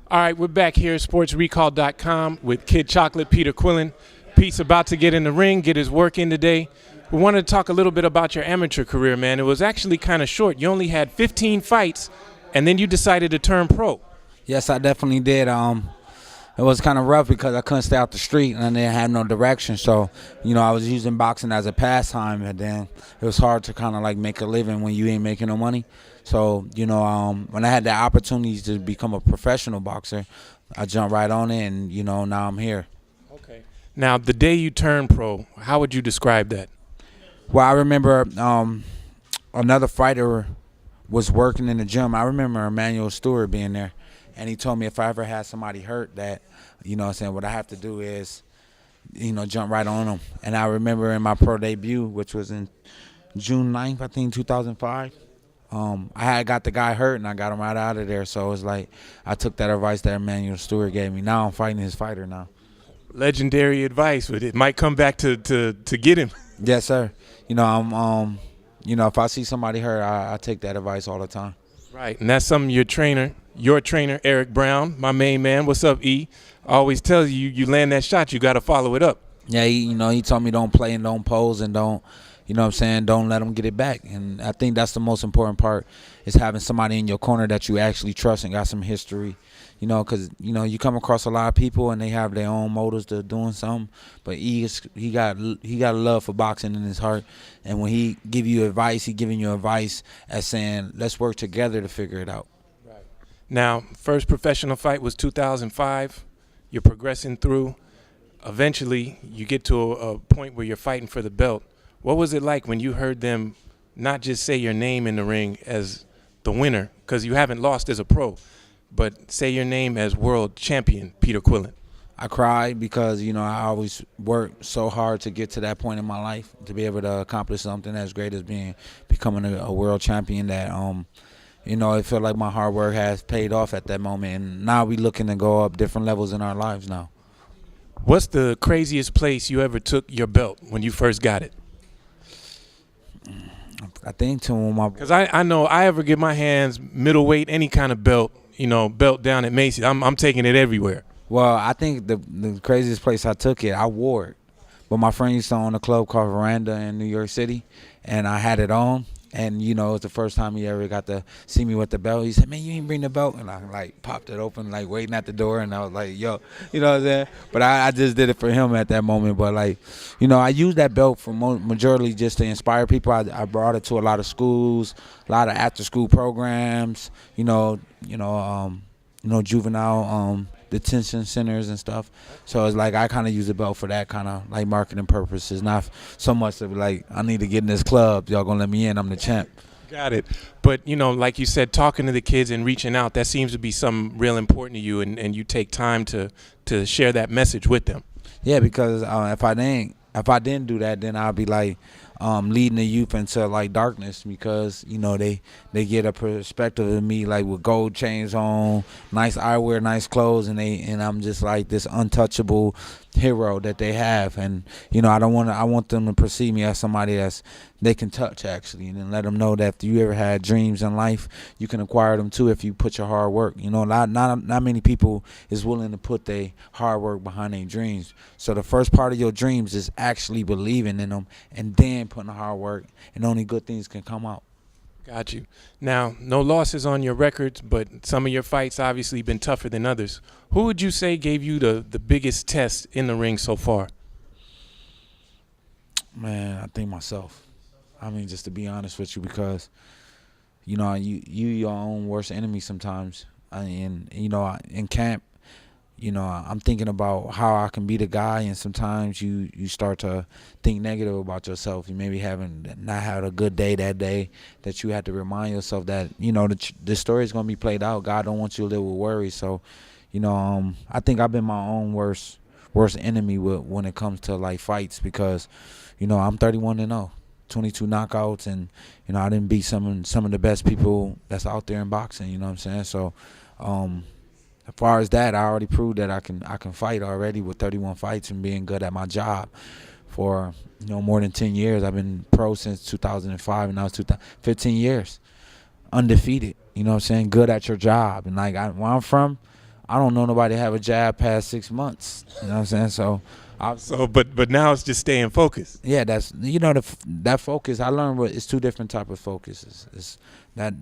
All right, we're back here at sportsrecall.com with Kid Chocolate, Peter Quillin. Pete's about to get in the ring, get his work in today. We wanted to talk a little bit about your amateur career, man. It was actually kind of short. You only had 15 fights, and then you decided to turn pro. Yes, I definitely did. It was kind of rough because I couldn't stay out the street and I didn't have no direction. So, I was using boxing as a pastime, and then it was hard to kind of like make a living when you ain't making no money. So, when I had the opportunities to become a professional boxer, I jumped right on it, and, now I'm here. Okay. Now, the day you turned pro, how would you describe that? Well, I remember another fighter was working in the gym. I remember Emmanuel Stewart being there, and he told me if I ever had somebody hurt that, what I have to do is, jump right on them. And I remember in my pro debut, which was in June 9th, I think, 2005, I had got the guy hurt, and I got him right out of there. So it was like I took that advice that Emmanuel Stewart gave me. Now I'm fighting his fighter now. Legendary advice, but it might come back to get him. Yes, sir. If I see somebody hurt, I take that advice all the time. Right, and that's something your trainer, Eric Brown, my main man. What's up, E? Always tells you land that shot, you got to follow it up. Yeah, he told me don't play and don't pose and don't, don't let them get it back. And I think that's the most important part, is having somebody in your corner that you actually trust and got some history. Because, you come across a lot of people and they have their own motives to doing something. But he got a love for boxing in his heart. And when he give you advice, he giving you advice as saying, let's work together to figure it out. Right. Now, first professional fight was 2005. You're progressing through. Eventually, you get to a point where you're fighting for the belt. What was it like when you heard them not just say your name in the ring as the winner, because you haven't lost as a pro, but say your name as world champion, Peter Quillin? I cried because, I always worked so hard to get to that point in my life, to be able to accomplish something as great as becoming a world champion that, it felt like my hard work has paid off at that moment. And now we looking to go up different levels in our lives now. What's the craziest place you ever took your belt when you first got it? I think to my... Because I know I ever get my hands middleweight, any kind of belt, belt down at Macy's, I'm taking it everywhere. Well, I think the craziest place I took it, I wore it. But my friend used to own a club called Veranda in New York City, and I had it on. And, it was the first time he ever got to see me with the belt. He said, man, you ain't bring the belt? And I, popped it open, waiting at the door. And I was like, yo, you know what I'm saying? But I just did it for him at that moment. But, I used that belt for majority just to inspire people. I brought it to a lot of schools, a lot of after-school programs, juvenile detention centers and stuff. So it's like I kind of use the belt for that kind of marketing purposes, not so much of I need to get in this club, y'all gonna let me in, I'm the champ. Got it. But like you said, talking to the kids and reaching out, that seems to be something real important to you, and you take time to share that message with them. Yeah, because if I didn't do that, then I'd be leading the youth into darkness, because they get a perspective of me with gold chains on, nice eyewear, nice clothes, and I'm just this untouchable hero that they have. And I want them to perceive me as somebody they can touch, actually, and then let them know that if you ever had dreams in life, you can acquire them too if you put your hard work. Not many people is willing to put their hard work behind their dreams. So the first part of your dreams is actually believing in them, and then putting the hard work, and only good things can come out. Got you. Now, no losses on your records, but some of your fights obviously been tougher than others. Who would you say gave you the biggest test in the ring so far? Man, I think myself. Just to be honest with you, because you your own worst enemy sometimes. In camp, I'm thinking about how I can be the guy, and sometimes you start to think negative about yourself. You maybe not had a good day that day, that you had to remind yourself that the story is going to be played out. God don't want you to live with worry. So, I think I've been my own worst enemy when it comes to fights, because I'm 31-0. 22 knockouts, and I didn't beat some of the best people that's out there in boxing. You know what I'm saying? So, as far as that, I already proved that I can fight already with 31 fights and being good at my job for more than 10 years. I've been pro since 2005, and now it's 15 years, undefeated. You know what I'm saying? Good at your job, and where I'm from, I don't know nobody have a jab past 6 months. You know what I'm saying? So, But now it's just staying focused. yeah, that's that focus. I learned it's two different type of focuses. It's that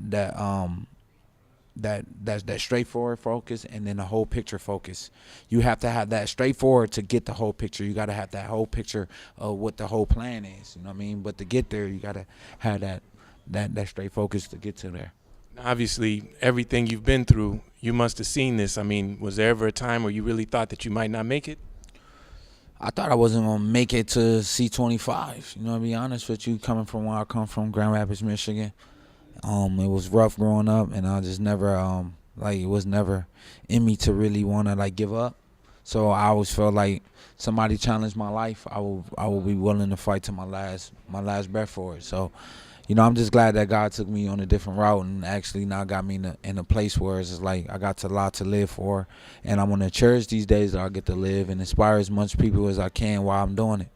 straightforward focus, and then the whole picture focus. You have to have that straightforward to get the whole picture. You got to have that whole picture of what the whole plan is. You know what I mean? But to get there, you got to have that straight focus to get to there. Obviously, everything you've been through, you must have seen this. I mean, was there ever a time where you really thought that you might not make it? I thought I wasn't gonna make it to C25. You know, to be honest with you, coming from where I come from, Grand Rapids, Michigan. It was rough growing up, and I just never it was never in me to really want to give up. So I always felt like somebody challenged my life, I will be willing to fight to my last breath for it. So, I'm just glad that God took me on a different route and actually now got me in a place where it's just like I got a lot to live for, and I'm gonna cherish these days that I get to live and inspire as much people as I can while I'm doing it.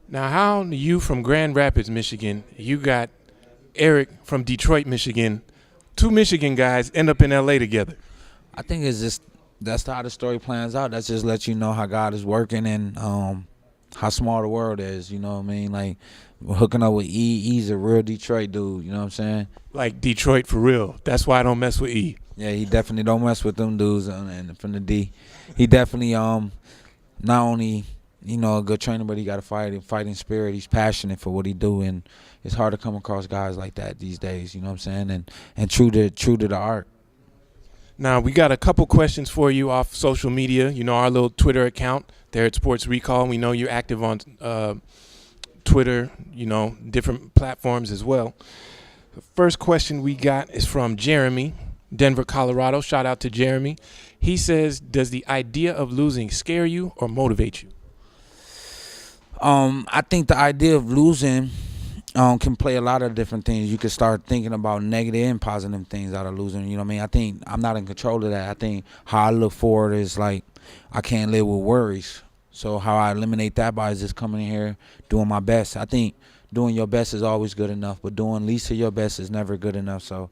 Now, how you from Grand Rapids, Michigan, you got Eric from Detroit, Michigan, two Michigan guys end up in LA together? I think it's just that's how the story plans out. That just lets you know how God is working and how small the world is. You know what I mean? Like hooking up with E. E's a real Detroit dude. You know what I'm saying? Like Detroit for real. That's why I don't mess with E. Yeah, he definitely don't mess with them dudes. And from the D, he definitely not only a good trainer, but he got a fighting spirit. He's passionate for what he do, and it's hard to come across guys like that these days. You know what I'm saying? And true to the art. Now, we got a couple questions for you off social media. Our little Twitter account there at Sports Recall. We know you're active on Twitter, different platforms as well. The first question we got is from Jeremy, Denver, Colorado. Shout out to Jeremy. He says, does the idea of losing scare you or motivate you? I think the idea of losing can play a lot of different things. You could start thinking about negative and positive things out of losing. You know what I mean? I think I'm not in control of that. I think how I look forward is like I can't live with worries. So how I eliminate that by just coming in here, doing my best. I think doing your best is always good enough, but doing least of your best is never good enough. So,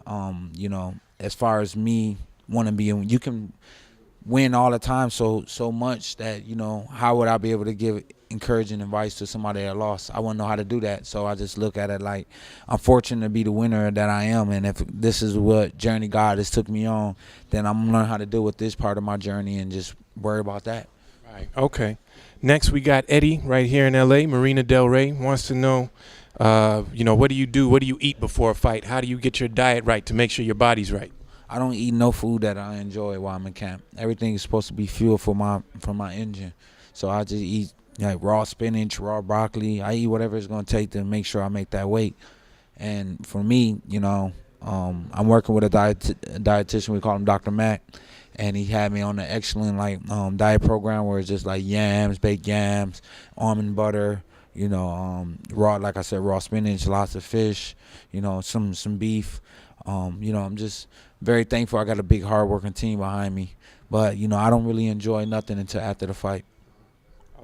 as far as me wanting to be, you can win all the time so much that, how would I be able to give encouraging advice to somebody that lost? I wouldn't know how to do that. So I just look at it like I'm fortunate to be the winner that I am, and if this is what journey God has took me on, then I'm gonna learn how to deal with this part of my journey and just worry about that. Right. Okay. Next, we got Eddie right here in LA. Marina Del Rey wants to know, what do you do? What do you eat before a fight? How do you get your diet right to make sure your body's right? I don't eat no food that I enjoy while I'm in camp. Everything is supposed to be fuel for my engine. So I just eat raw spinach, raw broccoli. I eat whatever it's going to take to make sure I make that weight. And for me, I'm working with a dietitian. We call him Dr. Mac. And he had me on an excellent diet program where it's just like yams, baked yams, almond butter, raw, like I said, raw spinach, lots of fish, some beef. I'm just very thankful I got a big, hard-working team behind me. But, I don't really enjoy nothing until after the fight.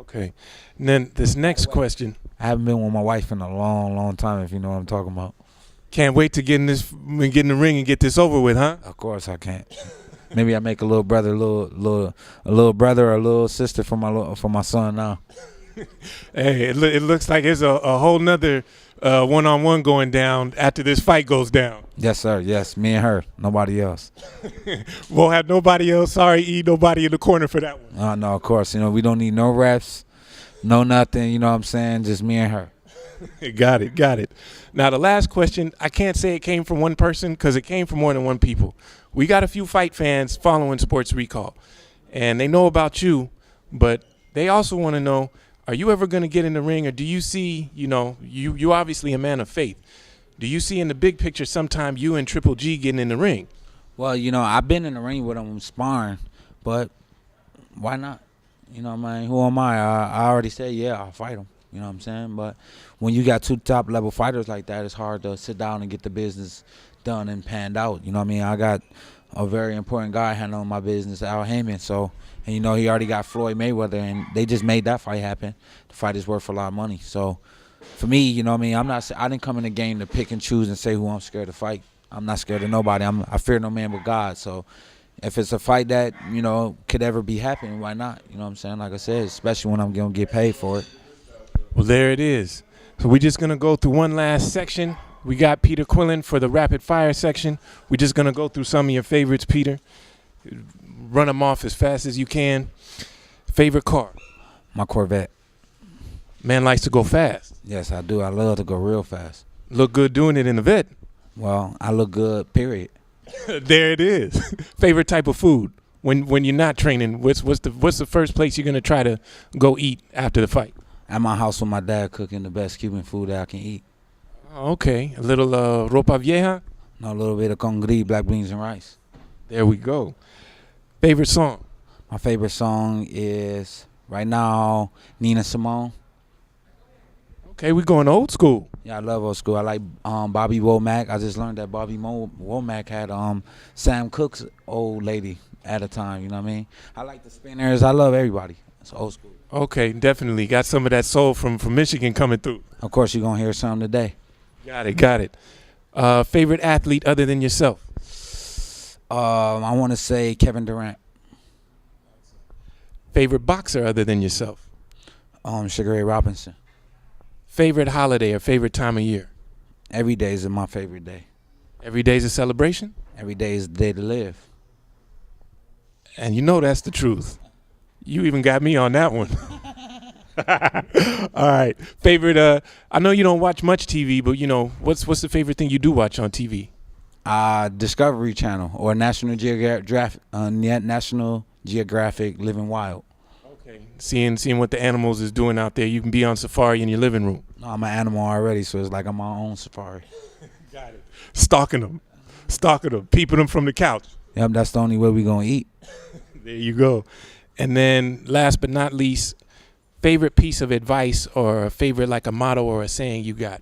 Okay. And then this next question. I haven't been with my wife in a long, long time, if you know what I'm talking about. Can't wait to get in the ring and get this over with, huh? Of course I can't. Maybe I make a little brother, a little brother or a little sister for my son now. Hey, it looks like there's a whole nother one-on-one going down after this fight goes down. Yes, sir. Yes, me and her. Nobody else. Won't have nobody else. Sorry, E. Nobody in the corner for that one. No, of course. We don't need no refs, no nothing. You know what I'm saying? Just me and her. Got it. Now, the last question, I can't say it came from one person because it came from more than one people. We got a few fight fans following Sports Recall, and they know about you, but they also want to know, are you ever going to get in the ring, or do you see, you obviously a man of faith. Do you see in the big picture sometime you and Triple G getting in the ring? Well, I've been in the ring with him sparring, but why not? Who am I? I already said, yeah, I'll fight him. You know what I'm saying? But when you got two top-level fighters like that, it's hard to sit down and get the business done and panned out. You know what I mean? I got a very important guy handling my business, Al Heyman. So, and he already got Floyd Mayweather, and they just made that fight happen. The fight is worth a lot of money. So, for me, I didn't come in the game to pick and choose and say who I'm scared to fight. I'm not scared of nobody. I fear no man but God. So, If it's a fight that, could ever be happening, why not? You know what I'm saying? Like I said, especially when I'm going to get paid for it. Well, there it is. So we're just going to go through one last section. We got Peter Quillin for the rapid fire section. We're just going to go through some of your favorites, Peter. Run them off as fast as you can. Favorite car? My Corvette. Man likes to go fast. Yes, I do. I love to go real fast. Look good doing it in the vet. Well, I look good, period. There it is. Favorite type of food? When you're not training, what's the first place you're going to try to go eat after the fight? At my house with my dad cooking the best Cuban food that I can eat. Okay. A little ropa vieja? A little bit of congri, black beans and rice. There we go. Favorite song? My favorite song is, right now, Nina Simone. Okay, we're going old school. Yeah, I love old school. I like Bobby Womack. I just learned that Bobby Womack had Sam Cooke's old lady at a time, you know what I mean? I like the Spinners. I love everybody. It's old school. Okay, definitely. Got some of that soul from Michigan coming through. Of course, you're going to hear something today. Got it. Favorite athlete other than yourself? I want to say Kevin Durant. Favorite boxer other than yourself? Sugar Ray Robinson. Favorite holiday or favorite time of year? Every day is my favorite day. Every day is a celebration? Every day is the day to live. And you know that's the truth. You even got me on that one. All right. Favorite, I know you don't watch much TV, but, what's the favorite thing you do watch on TV? Discovery Channel or National Geographic Living Wild. Okay. Seeing what the animals is doing out there. You can be on safari in your living room. No, I'm an animal already, so it's like I'm on my own safari. Got it. Stalking them, peeping them from the couch. Yep, that's the only way we going to eat. There you go. And then last but not least, favorite piece of advice or a favorite like a motto or a saying you got?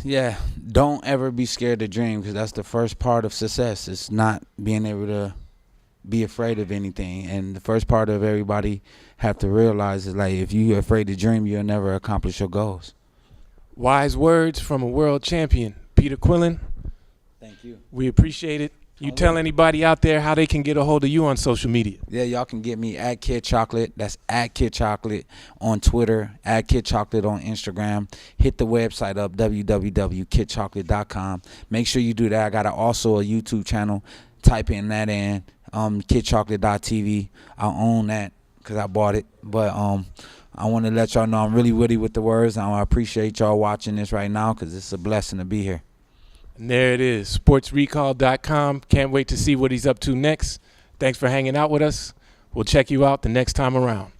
Yeah. Don't ever be scared to dream, because that's the first part of success. It's not being able to be afraid of anything. And the first part of everybody have to realize is, like, if you're afraid to dream, you'll never accomplish your goals. Wise words from a world champion, Peter Quillin. Thank you. We appreciate it. You tell anybody out there how they can get a hold of you on social media. Yeah, y'all can get me at Kid Chocolate. That's at Kid Chocolate on Twitter, at Kid Chocolate on Instagram. Hit the website up, www.kidchocolate.com. Make sure you do that. I got also a YouTube channel. Type in that in, kidchocolate.tv. I own that because I bought it. But I want to let y'all know I'm really witty with the words. I appreciate y'all watching this right now, because it's a blessing to be here. And there it is, sportsrecall.com. Can't wait to see what he's up to next. Thanks for hanging out with us. We'll check you out the next time around.